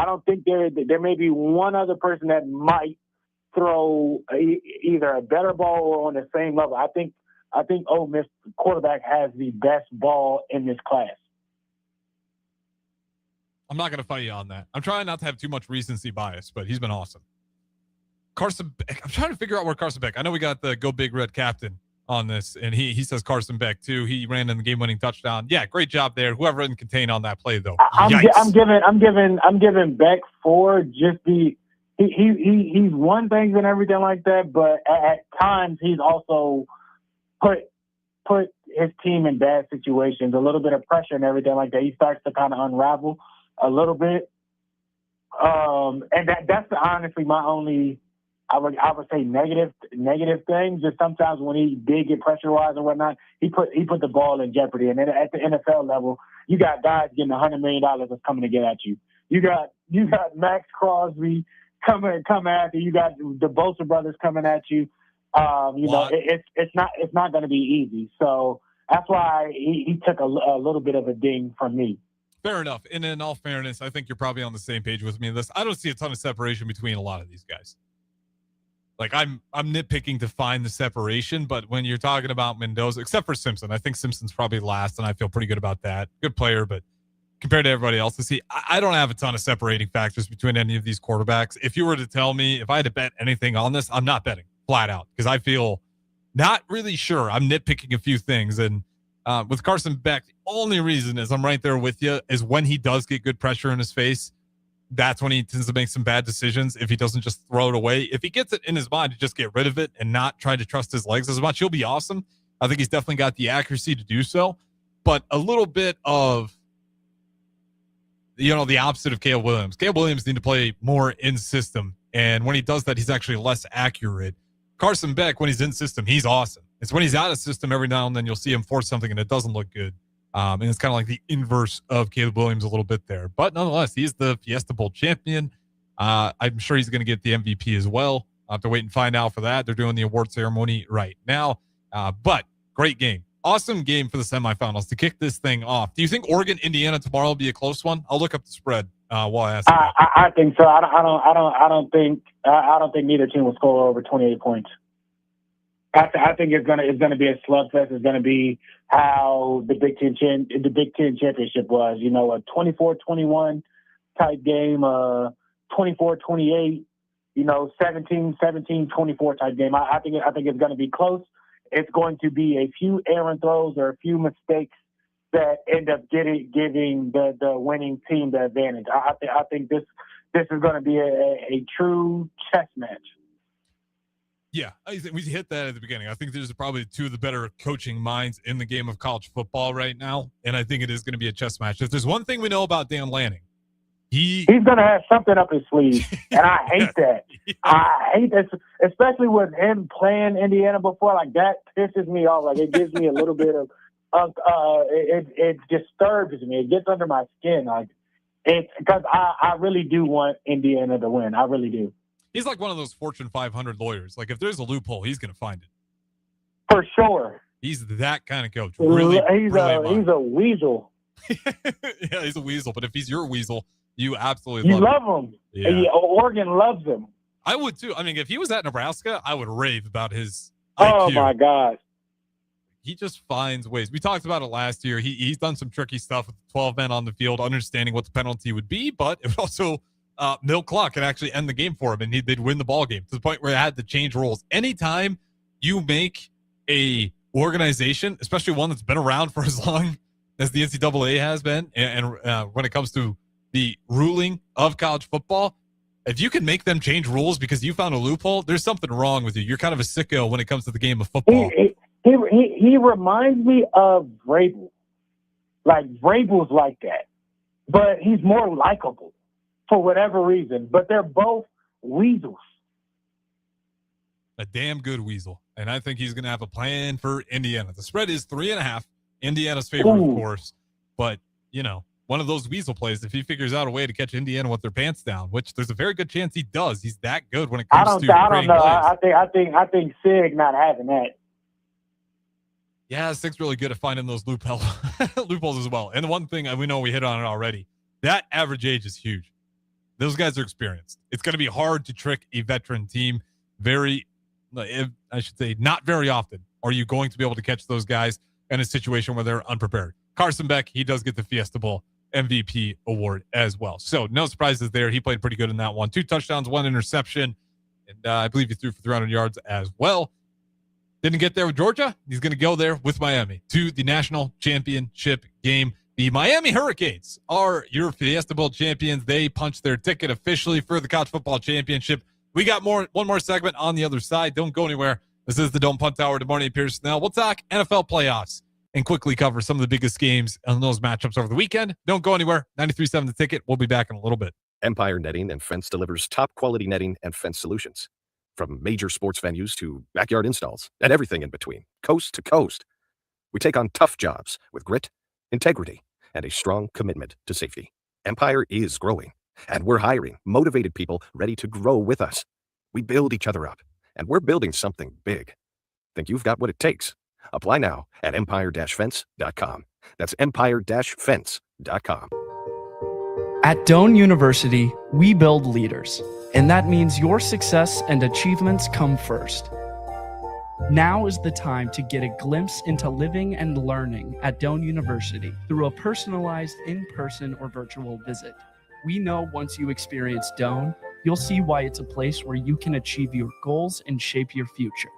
don't think there may be one other person that might throw either a better ball or on the same level. I think Ole Miss quarterback has the best ball in this class. I'm not going to fight you on that. I'm trying not to have too much recency bias, but he's been awesome. Carson Beck. I'm trying to figure out where Carson Beck. I know we got the Go Big Red captain on this, and he says Carson Beck too. He ran in the game-winning touchdown. Yeah, great job there. Whoever didn't contain on that play though. I'm giving Beck 4. Just he's won things and everything like that, but at times he's also put his team in bad situations. A little bit of pressure and everything like that. He starts to kind of unravel a little bit, and that's honestly my only. I would say negative thing. Just sometimes when he did get pressurized and whatnot, he put the ball in jeopardy. And then at the NFL level, you got guys getting $100 million that's coming to get at you. You got Max Crosby coming after you. Got the Bosa brothers coming at you. It's not going to be easy. So that's why he took a little bit of a ding from me. Fair enough. And in all fairness, I think you're probably on the same page with me in this. I don't see a ton of separation between a lot of these guys. Like I'm nitpicking to find the separation, but when you're talking about Mendoza, except for Simpson, I think Simpson's probably last, and I feel pretty good about that. Good player, but compared to everybody else, I don't have a ton of separating factors between any of these quarterbacks. If you were to tell me if I had to bet anything on this, I'm not betting flat out because I feel not really sure. I'm nitpicking a few things, and with Carson Beck, the only reason is I'm right there with you is when he does get good pressure in his face. That's when he tends to make some bad decisions if he doesn't just throw it away. If he gets it in his mind to just get rid of it and not try to trust his legs as much, he'll be awesome. I think he's definitely got the accuracy to do so. But a little bit of, the opposite of Caleb Williams. Caleb Williams need to play more in system. And when he does that, he's actually less accurate. Carson Beck, when he's in system, he's awesome. It's when he's out of system every now and then you'll see him force something and it doesn't look good. And it's kind of like the inverse of Caleb Williams a little bit there. But nonetheless, he's the Fiesta Bowl champion. I'm sure he's going to get the MVP as well. I'll have to wait and find out for that. They're doing the award ceremony right now. But great game. Awesome game for the semifinals to kick this thing off. Do you think Oregon-Indiana tomorrow will be a close one? I'll look up the spread while I ask. I think so. I don't think neither team will score over 28 points. I think it's gonna be a slugfest. It's gonna be how the Big Ten championship was. A 24-21 type game, 24-28. 17-24 type game. I think it's gonna be close. It's going to be a few errant throws or a few mistakes that end up giving the winning team the advantage. I think this is going to be a true chess match. Yeah, I think we hit that at the beginning. I think there's probably two of the better coaching minds in the game of college football right now, and I think it is going to be a chess match. If there's one thing we know about Dan Lanning, he's going to have something up his sleeve, and I hate that. I hate that, especially with him playing Indiana before. Like, that pisses me off. Like, it gives me a little bit of it disturbs me. It gets under my skin. Like, it's because I really do want Indiana to win. I really do. He's like one of those Fortune 500 lawyers. Like, if there's a loophole, he's going to find it. For sure. He's that kind of coach. Really, he's a weasel. Yeah, he's a weasel. But if he's your weasel, you absolutely love him. Yeah. Oregon loves him. I would too. I mean, if he was at Nebraska, I would rave about his IQ. IQ. My God. He just finds ways. We talked about it last year. He's done some tricky stuff with 12 men on the field, understanding what the penalty would be, but it would also milk clock and actually end the game for him, and they'd win the ball game to the point where it had to change rules. Anytime you make a organization, especially one that's been around for as long as the NCAA has been, and when it comes to the ruling of college football, If you can make them change rules because you found a loophole, there's something wrong with you. You're kind of a sicko when it comes to the game of football. He reminds me of Vrabel. Like, Vrabel's like that. But he's more likable for whatever reason. But they're both weasels. A damn good weasel. And I think he's going to have a plan for Indiana. The spread is 3.5. Indiana's favorite, of course. But, one of those weasel plays, if he figures out a way to catch Indiana with their pants down, which there's a very good chance he does. He's that good when it comes to I don't know. plays. I think Sig not having that. Yeah, Sig's really good at finding those loopholes as well. And the one thing we know we hit on it already, that average age is huge. Those guys are experienced. It's going to be hard to trick a veteran team. Not very often are you going to be able to catch those guys in a situation where they're unprepared. Carson Beck, he does get the Fiesta Bowl MVP award as well. So no surprises there. He played pretty good in that one. 2 touchdowns, 1 interception. And I believe he threw for 300 yards as well. Didn't get there with Georgia. He's going to go there with Miami to the national championship game. The Miami Hurricanes are your Fiesta Bowl champions. They punched their ticket officially for the college football championship. We got one more segment on the other side. Don't go anywhere. This is the Don't Punt Hour. Good morning, Pierson-El. We'll talk NFL playoffs and quickly cover some of the biggest games and those matchups over the weekend. Don't go anywhere. 93.7 The Ticket. We'll be back in a little bit. Empire Netting and Fence delivers top-quality netting and fence solutions. From major sports venues to backyard installs and everything in between, coast to coast. We take on tough jobs with grit, integrity, and a strong commitment to safety. Empire is growing, and we're hiring motivated people ready to grow with us. We build each other up, and we're building something big. Think you've got what it takes? Apply now at empire-fence.com. That's empire-fence.com. At Doane University, we build leaders, and that means your success and achievements come first. Now is the time to get a glimpse into living and learning at Doane University through a personalized in-person or virtual visit. We know once you experience Doane, you'll see why it's a place where you can achieve your goals and shape your future.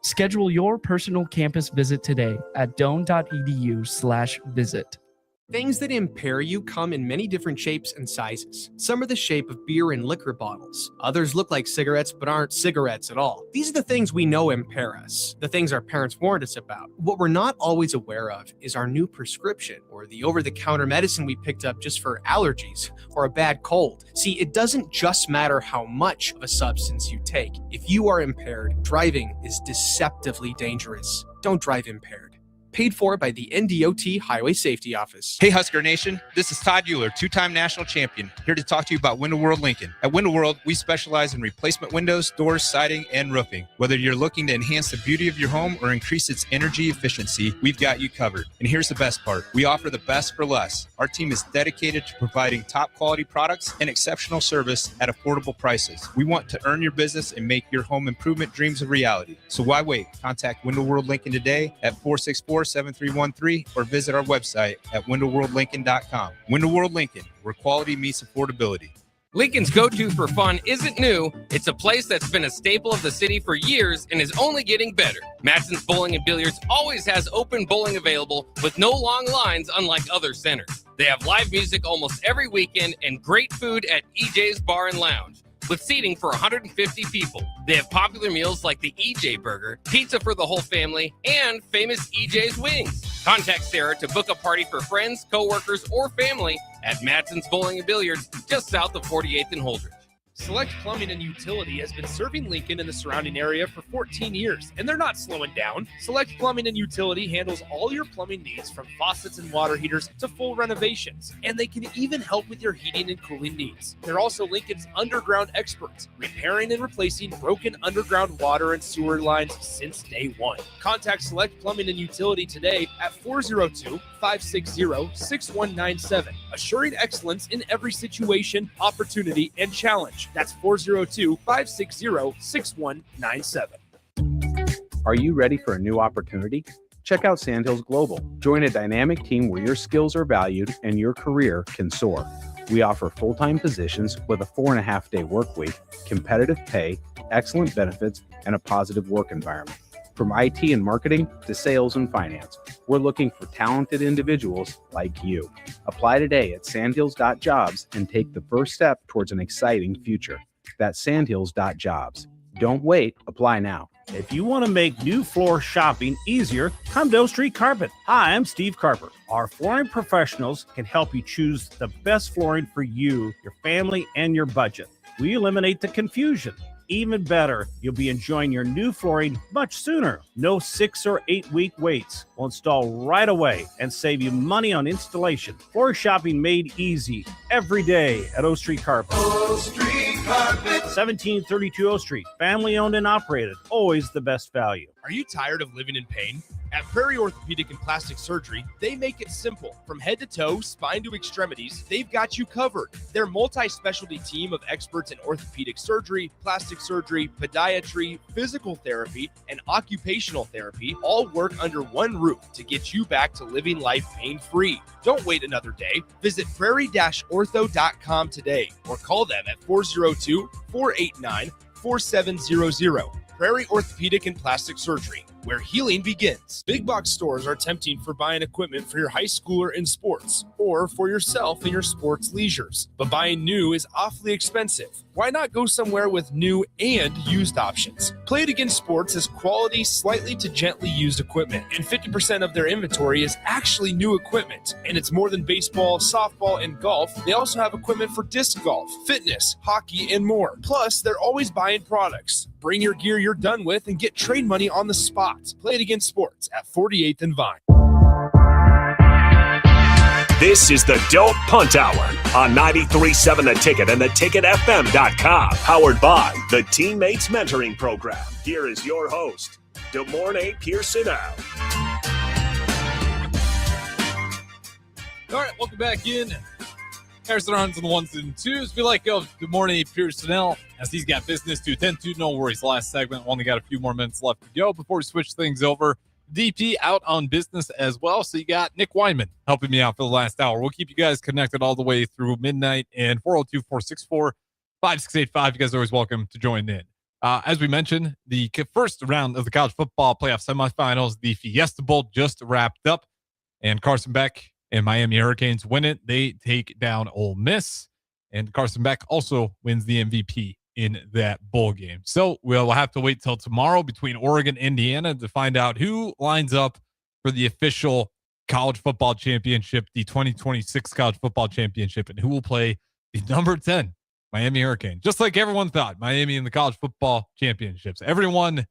Schedule your personal campus visit today at doane.edu/visit. Things that impair you come in many different shapes and sizes. Some are the shape of beer and liquor bottles. Others look like cigarettes but aren't cigarettes at all. These are the things we know impair us, the things our parents warned us about. What we're not always aware of is our new prescription or the over-the-counter medicine we picked up just for allergies or a bad cold. See, it doesn't just matter how much of a substance you take. If you are impaired, driving is deceptively dangerous. Don't drive impaired. Paid for by the NDOT Highway Safety Office. Hey Husker Nation, this is Todd Euler, 2-time national champion, here to talk to you about Window World Lincoln. At Window World, we specialize in replacement windows, doors, siding, and roofing. Whether you're looking to enhance the beauty of your home or increase its energy efficiency, we've got you covered. And here's the best part. We offer the best for less. Our team is dedicated to providing top quality products and exceptional service at affordable prices. We want to earn your business and make your home improvement dreams a reality. So why wait? Contact Window World Lincoln today at 464-7313 or visit our website at windowworldlincoln.com. Window World Lincoln, where quality meets affordability. Lincoln's go-to for fun isn't new. It's a place that's been a staple of the city for years and is only getting better. Matson's Bowling and Billiards always has open bowling available with no long lines, unlike other centers. They have live music almost every weekend and great food at EJ's Bar and Lounge, with seating for 150 people. They have popular meals like the EJ Burger, pizza for the whole family, and famous EJ's Wings. Contact Sarah to book a party for friends, coworkers, or family at Matson's Bowling and Billiards, just south of 48th and Holdridge. Select Plumbing and Utility has been serving Lincoln and the surrounding area for 14 years, and they're not slowing down. Select Plumbing and Utility handles all your plumbing needs, from faucets and water heaters to full renovations, and they can even help with your heating and cooling needs. They're also Lincoln's underground experts, repairing and replacing broken underground water and sewer lines since day one. Contact Select Plumbing and Utility today at 402-560-6197, assuring excellence in every situation, opportunity, and challenge. That's 402-560-6197. Are you ready for a new opportunity? Check out Sandhills Global. Join a dynamic team where your skills are valued and your career can soar. We offer full-time positions with a 4.5-day work week, competitive pay, excellent benefits, and a positive work environment. From IT and marketing to sales and finance, we're looking for talented individuals like you. Apply today at sandhills.jobs and take the first step towards an exciting future. That's sandhills.jobs. Don't wait. Apply now. If you want to make new floor shopping easier, come to O Street Carpet. Hi, I'm Steve Carper. Our flooring professionals can help you choose the best flooring for you, your family, and your budget. We eliminate the confusion. Even better, you'll be enjoying your new flooring much sooner. No 6 or 8 week waits. We'll install right away and save you money on installation. Floor shopping made easy every day at O Street Carpet. O Street Carpet. 1732 O Street. Family owned and operated. Always the best value. Are you tired of living in pain? At Prairie Orthopedic and Plastic Surgery, they make it simple. From head to toe, spine to extremities, they've got you covered. Their multi-specialty team of experts in orthopedic surgery, plastic surgery, podiatry, physical therapy, and occupational therapy all work under one roof to get you back to living life pain-free. Don't wait another day. Visit prairie-ortho.com today or call them at 402-489-4700. Prairie Orthopedic and Plastic Surgery, where healing begins. Big box stores are tempting for buying equipment for your high schooler in sports or for yourself in your sports leisures. But buying new is awfully expensive. Why not go somewhere with new and used options? Play It Again Sports has quality, slightly to gently used equipment, and 50% of their inventory is actually new equipment. And it's more than baseball, softball, and golf. They also have equipment for disc golf, fitness, hockey, and more. Plus, they're always buying products. Bring your gear you're done with and get trade money on the spot. Play It Again Sports at 48th and Vine. This is the Don't Punt Hour on 93.7 The Ticket and theticketfm.com. Powered by the Teammates Mentoring Program. Here is your host, DeMornay Pierson-El. All right, welcome back in. Harrison Arns on the ones and twos. We like Good morning, Pierson-El, as he's got business to attend to. No worries. Last segment, only got a few more minutes left to go before we switch things over. DP out on business as well. So you got Nick Weinman helping me out for the last hour. We'll keep you guys connected all the way through midnight, and 402-464-5685. You guys are always welcome to join in. As we mentioned, the first round of the college football playoff semifinals, the Fiesta Bowl, just wrapped up, and Carson Beck and Miami Hurricanes win it. They take down Ole Miss, and Carson Beck also wins the MVP in that bowl game. So we'll have to wait till tomorrow between Oregon and Indiana to find out who lines up for the official college football championship, the 2026 college football championship, and who will play the number 10 Miami Hurricane. Just like everyone thought, Miami in the college football championships. Everyone,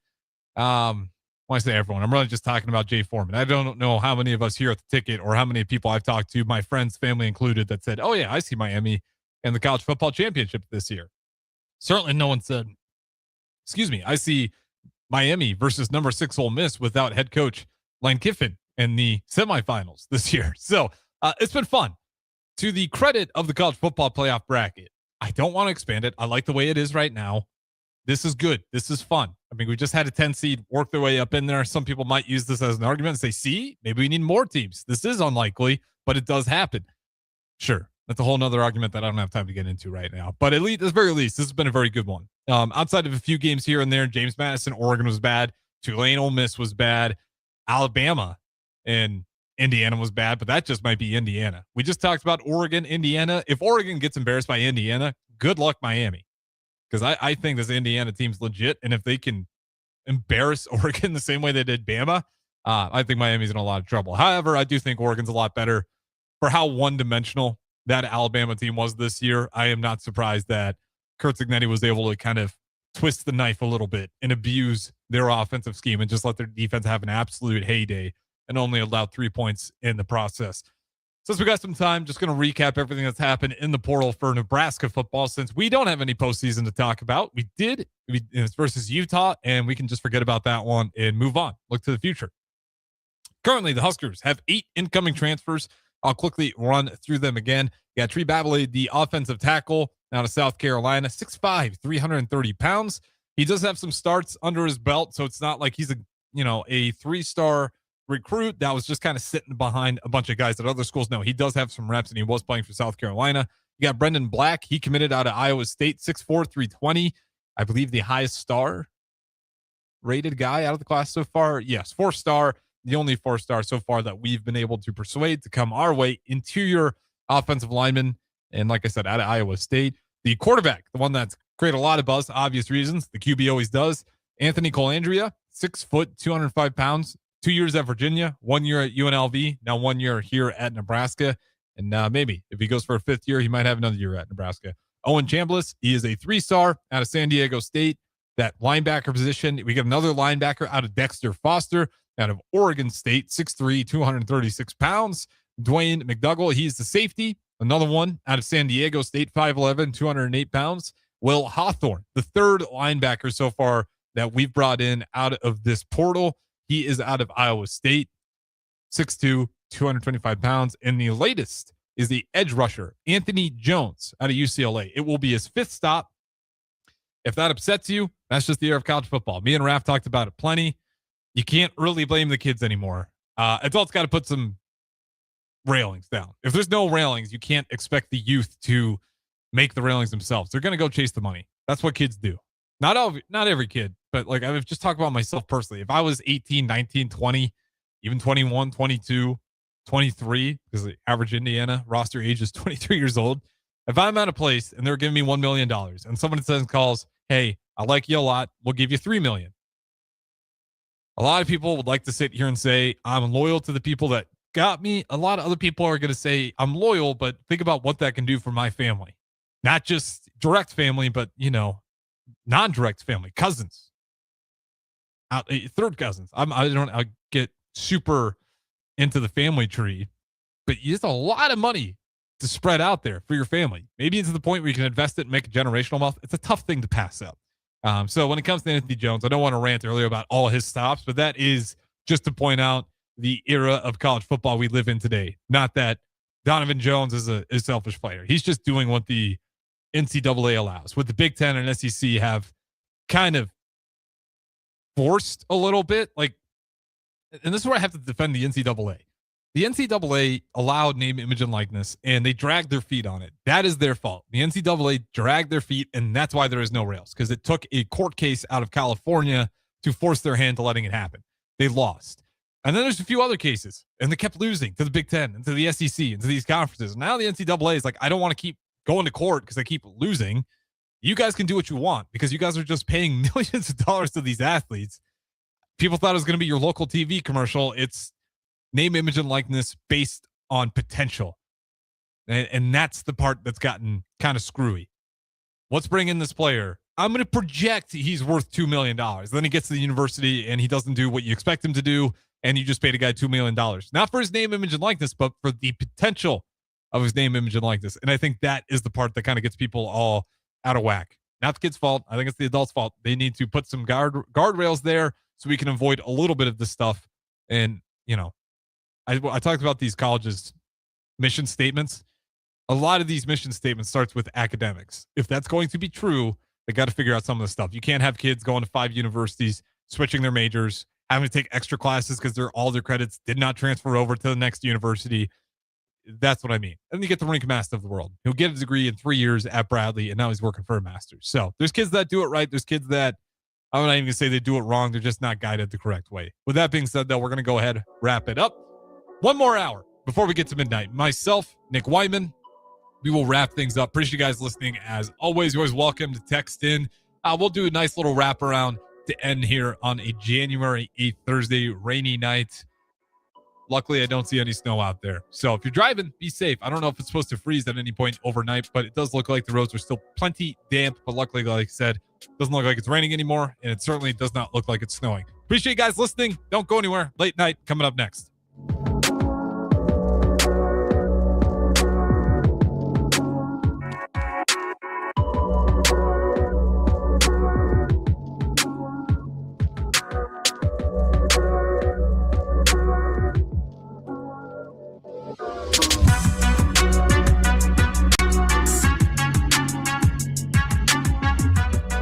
when I say everyone, I'm really just talking about Jay Foreman. I don't know how many of us here at the Ticket or how many people I've talked to, my friends, family included, that said, oh yeah, I see Miami in the college football championship this year. Certainly no one said, I see Miami versus number 6 Ole Miss without head coach Lane Kiffin in the semifinals this year. So it's been fun. To the credit of the college football playoff bracket, I don't want to expand it. I like the way it is right now. This is good. This is fun. I mean, we just had a 10 seed work their way up in there. Some people might use this as an argument and say, see, maybe we need more teams. This is unlikely, but it does happen. Sure. That's a whole nother argument that I don't have time to get into right now. But at the very least, this has been a very good one. Outside of a few games here and there, James Madison, Oregon was bad. Tulane, Ole Miss was bad. Alabama and Indiana was bad, but that just might be Indiana. We just talked about Oregon, Indiana. If Oregon gets embarrassed by Indiana, good luck, Miami. Because I think this Indiana team's legit, and if they can embarrass Oregon the same way they did Bama, I think Miami's in a lot of trouble. However, I do think Oregon's a lot better for how one-dimensional that Alabama team was this year. I am not surprised that Kurt Cignetti was able to kind of twist the knife a little bit and abuse their offensive scheme and just let their defense have an absolute heyday and only allowed 3 points in the process. Since we got some time, just going to recap everything that's happened in the portal for Nebraska football, since we don't have any postseason to talk about. It's versus Utah, and we can just forget about that one and move on. Look to the future. Currently, the Huskers have 8 incoming transfers. I'll quickly run through them again. You got Tree Babley, the offensive tackle out of South Carolina, 6'5", 330 pounds. He does have some starts under his belt, so it's not like he's a 3-star recruit that was just kind of sitting behind a bunch of guys at other schools. No, he does have some reps, and he was playing for South Carolina. You got Brendan Black. He committed out of Iowa State, 6'4", 320. I believe the highest star rated guy out of the class so far. Yes, 4-star, the only 4-star so far that we've been able to persuade to come our way. Interior offensive lineman, and like I said, out of Iowa State. The quarterback, the one that's created a lot of buzz, obvious reasons. The QB always does. Anthony Colandrea, 6 foot, 205 pounds, 2 years at Virginia, 1 year at UNLV, now 1 year here at Nebraska. And maybe if he goes for a 5th year, he might have another year at Nebraska. Owen Chambliss, he is a 3-star out of San Diego State. That linebacker position, we get another linebacker out of Dexter Foster, out of Oregon State, 6'3", 236 pounds. Dwayne McDougall, he's the safety. Another one out of San Diego State, 5'11", 208 pounds. Will Hawthorne, the 3rd linebacker so far that we've brought in out of this portal. He is out of Iowa State, 6'2", 225 pounds. And the latest is the edge rusher, Anthony Jones, out of UCLA. It will be his 5th stop. If that upsets you, that's just the year of college football. Me and Raph talked about it plenty. You can't really blame the kids anymore. Adults got to put some railings down. If there's no railings, you can't expect the youth to make the railings themselves. They're going to go chase the money. That's what kids do. Not every kid, but like I've just talked about myself personally. If I was 18, 19, 20, even 21, 22, 23, because the average Indiana roster age is 23 years old. If I'm at a place and they're giving me $1 million and someone says calls, hey, I like you a lot, we'll give you $3 million. A lot of people would like to sit here and say, I'm loyal to the people that got me. A lot of other people are going to say, I'm loyal, but think about what that can do for my family. Not just direct family, but, non-direct family, cousins, third cousins. I get super into the family tree, but it's a lot of money to spread out there for your family. Maybe it's to the point where you can invest it and make a generational wealth. It's a tough thing to pass up. So when it comes to Anthony Jones, I don't want to rant earlier about all his stops, but that is just to point out the era of college football we live in today. Not that Donovan Jones is a selfish player. He's just doing what the NCAA allows. What the Big Ten and SEC have kind of forced a little bit. Like, and this is where I have to defend the NCAA. The NCAA allowed name, image, and likeness, and they dragged their feet on it. That is their fault. The NCAA dragged their feet, and that's why there is no rails, because it took a court case out of California to force their hand to letting it happen. They lost. And then there's a few other cases, and they kept losing to the Big Ten and to the SEC and to these conferences. Now the NCAA is like, I don't want to keep going to court because I keep losing. You guys can do what you want because you guys are just paying millions of dollars to these athletes. People thought it was going to be your local TV commercial. It's name, image, and likeness based on potential. And that's the part that's gotten kind of screwy. Let's bring in this player. I'm going to project he's worth $2 million. Then he gets to the university and he doesn't do what you expect him to do. And you just paid a guy $2 million. Not for his name, image, and likeness, but for the potential of his name, image, and likeness. And I think that is the part that kind of gets people all out of whack. Not the kid's fault. I think it's the adult's fault. They need to put some guardrails there so we can avoid a little bit of this stuff. And, I talked about these colleges' mission statements. A lot of these mission statements starts with academics. If that's going to be true, they got to figure out some of the stuff. You can't have kids going to 5 universities, switching their majors, having to take extra classes because all their credits did not transfer over to the next university. That's what I mean. And then you get the rink master of the world. He'll get a degree in 3 years at Bradley, and now he's working for a master's. So there's kids that do it right. There's kids that, I'm not even going to say they do it wrong. They're just not guided the correct way. With that being said, though, we're going to go ahead, wrap it up. One more hour before we get to midnight. Myself, Nick Wyman, we will wrap things up. Appreciate you guys listening. As always, you're always welcome to text in. We'll do a nice little wraparound to end here on a January 8th, Thursday, rainy night. Luckily, I don't see any snow out there. So if you're driving, be safe. I don't know if it's supposed to freeze at any point overnight, but it does look like the roads are still plenty damp. But luckily, like I said, it doesn't look like it's raining anymore, and it certainly does not look like it's snowing. Appreciate you guys listening. Don't go anywhere. Late night coming up next.